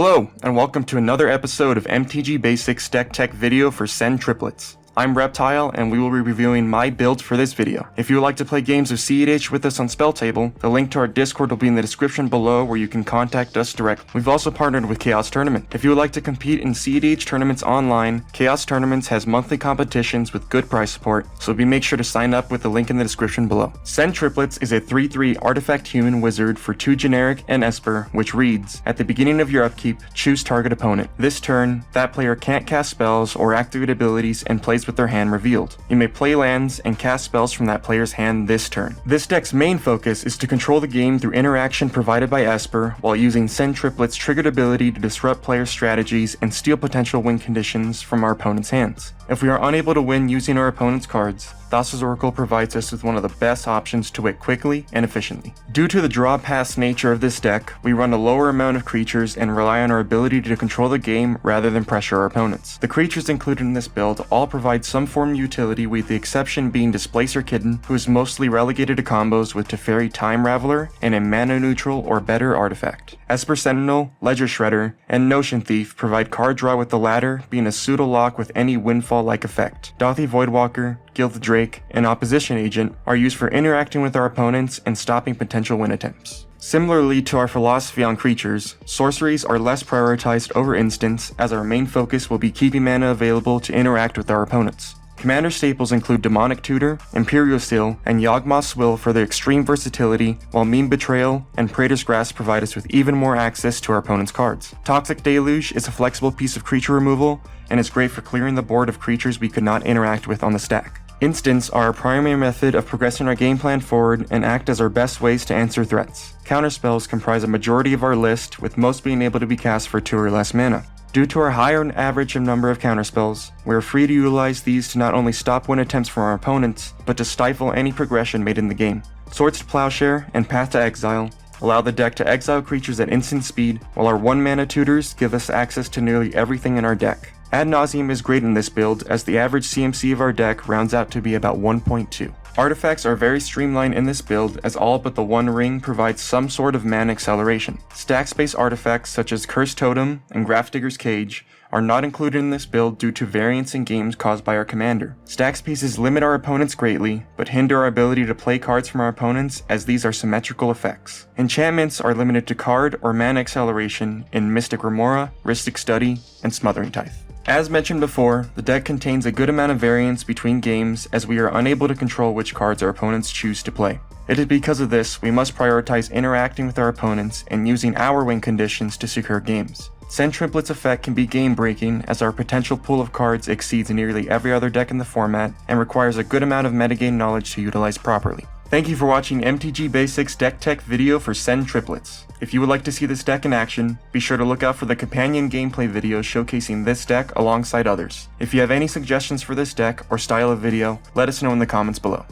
Hello, and welcome to another episode of MTG Basics Deck Tech video for Sen Triplets. I'm Reptile, and we will be reviewing my build for this video. If you would like to play games of cEDH with us on Spell Table, the link to our Discord will be in the description below where you can contact us directly. We've also partnered with Chaos Tournament. If you would like to compete in cEDH tournaments online, Chaos Tournaments has monthly competitions with good prize support, so make sure to sign up with the link in the description below. Sen Triplets is a 3/3 artifact human wizard for 2 generic and Esper, which reads, at the beginning of your upkeep, choose target opponent. This turn, that player can't cast spells or activate abilities and plays with their hand revealed. You may play lands and cast spells from that player's hand this turn. This deck's main focus is to control the game through interaction provided by Esper while using Sen Triplets' triggered ability to disrupt player strategies and steal potential win conditions from our opponent's hands. If we are unable to win using our opponent's cards, Thassa's Oracle provides us with one of the best options to win quickly and efficiently. Due to the draw pass nature of this deck, we run a lower amount of creatures and rely on our ability to control the game rather than pressure our opponents. The creatures included in this build all provide some form of utility, with the exception being Displacer Kitten, who is mostly relegated to combos with Teferi Time Raveler and a mana neutral or better artifact. Esper Sentinel, Ledger Shredder, and Notion Thief provide card draw, with the latter being a pseudo lock with any windfall-like effect. Dauthi Voidwalker, Gilth Drake, and Opposition Agent are used for interacting with our opponents and stopping potential win attempts. Similarly to our philosophy on creatures, sorceries are less prioritized over instants, as our main focus will be keeping mana available to interact with our opponents. Commander staples include Demonic Tutor, Imperial Seal, and Yawgmoth's Will for their extreme versatility, while Meme Betrayal and Praetor's Grasp provide us with even more access to our opponent's cards. Toxic Deluge is a flexible piece of creature removal, and is great for clearing the board of creatures we could not interact with on the stack. Instants are our primary method of progressing our game plan forward and act as our best ways to answer threats. Counterspells comprise a majority of our list, with most being able to be cast for 2 or less mana. Due to our higher average number of counterspells, we are free to utilize these to not only stop win attempts from our opponents, but to stifle any progression made in the game. Swords to Plowshare and Path to Exile allow the deck to exile creatures at instant speed, while our 1-mana tutors give us access to nearly everything in our deck. Ad Nauseam is great in this build, as the average CMC of our deck rounds out to be about 1.2. Artifacts are very streamlined in this build, as all but the One Ring provides some sort of mana acceleration. Stack space artifacts such as Cursed Totem and Grafdigger's Cage are not included in this build due to variance in games caused by our commander. Stack spaces limit our opponents greatly, but hinder our ability to play cards from our opponents, as these are symmetrical effects. Enchantments are limited to card or mana acceleration in Mystic Remora, Rhystic Study, and Smothering Tithe. As mentioned before, the deck contains a good amount of variance between games, as we are unable to control which cards our opponents choose to play. It is because of this we must prioritize interacting with our opponents and using our win conditions to secure games. Sen Triplets' effect can be game-breaking, as our potential pool of cards exceeds nearly every other deck in the format and requires a good amount of metagame knowledge to utilize properly. Thank you for watching MTG Basics Deck Tech video for Sen Triplets. If you would like to see this deck in action, be sure to look out for the companion gameplay videos showcasing this deck alongside others. If you have any suggestions for this deck or style of video, let us know in the comments below.